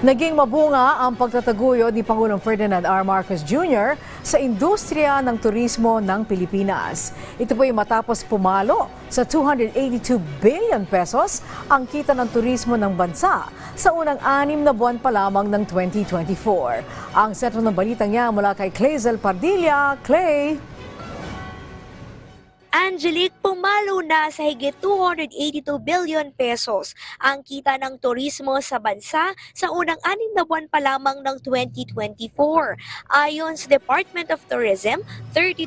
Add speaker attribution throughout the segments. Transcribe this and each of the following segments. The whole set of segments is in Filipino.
Speaker 1: Naging mabunga ang pagtataguyod ni Pangulong Ferdinand R. Marcos Jr. sa industriya ng turismo ng Pilipinas. Ito po ay matapos pumalo sa 282 billion pesos ang kita ng turismo ng bansa sa unang 6 na buwan pa lamang ng 2024. Ang sentro ng balitang niya mula kay Clazel Pardilla. Clay!
Speaker 2: Angelique, pumalo na sa higit 282 billion pesos ang kita ng turismo sa bansa sa unang 6 na buwan pa lamang ng 2024. Ayon sa Department of Tourism, 32%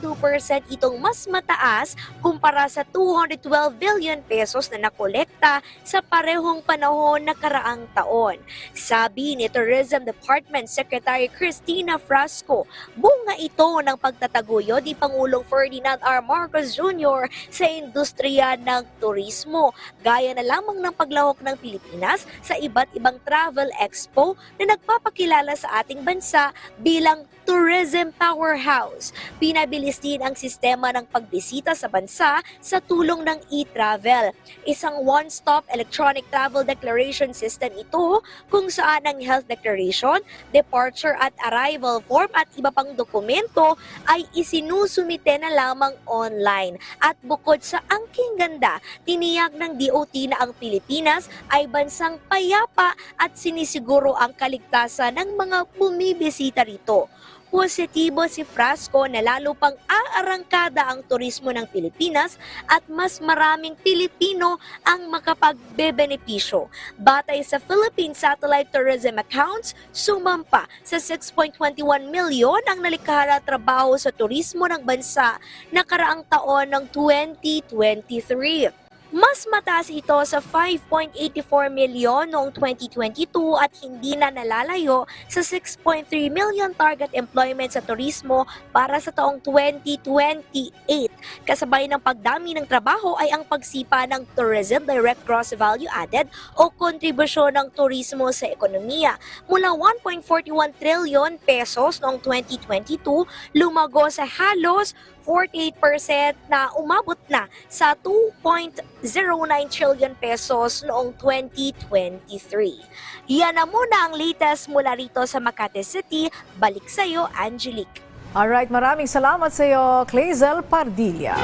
Speaker 2: itong mas mataas kumpara sa 212 billion pesos na nakolekta sa parehong panahon na karaang taon. Sabi ni Tourism Department Secretary Cristina Frasco, bunga ito ng pagtataguyod ni Pangulong Ferdinand R. Marcos Jr. sa industriya ng turismo, gaya na lamang ng paglahok ng Pilipinas sa iba't ibang travel expo na nagpapakilala sa ating bansa bilang tourism powerhouse. Pinabilis din ang sistema ng pagbisita sa bansa sa tulong ng e-travel. Isang one-stop electronic travel declaration system ito kung saan ang health declaration, departure at arrival form at iba pang dokumento ay isinusumite na lamang online. At bukod sa angking ganda, tiniyak ng DOT na ang Pilipinas ay bansang payapa at sinisiguro ang kaligtasan ng mga bumibisita rito. Positibo si Frasco na lalo pang aarangkada ang turismo ng Pilipinas at mas maraming Pilipino ang makapagbebenepisyo. Batay sa Philippine Satellite Tourism Accounts, sumampa sa 6.21 milyon ang nalikha na trabaho sa turismo ng bansa na karaang taon ng 2023. Mas mataas ito sa 5.84 milyon noong 2022 at hindi na nalalayo sa 6.3 million target employment sa turismo para sa taong 2028. Kasabay ng pagdami ng trabaho ay ang pagsipa ng Tourism Direct Gross Value Added o kontribusyon ng turismo sa ekonomiya. Mula 1.41 trillion pesos noong 2022, lumago sa halos 48% na umabot na sa 2.09 trillion pesos noong 2023. Yan na muna ang latest mula rito sa Makati City. Balik sa iyo, Angelique.
Speaker 1: Alright, maraming salamat sa iyo, Clazel Pardilla.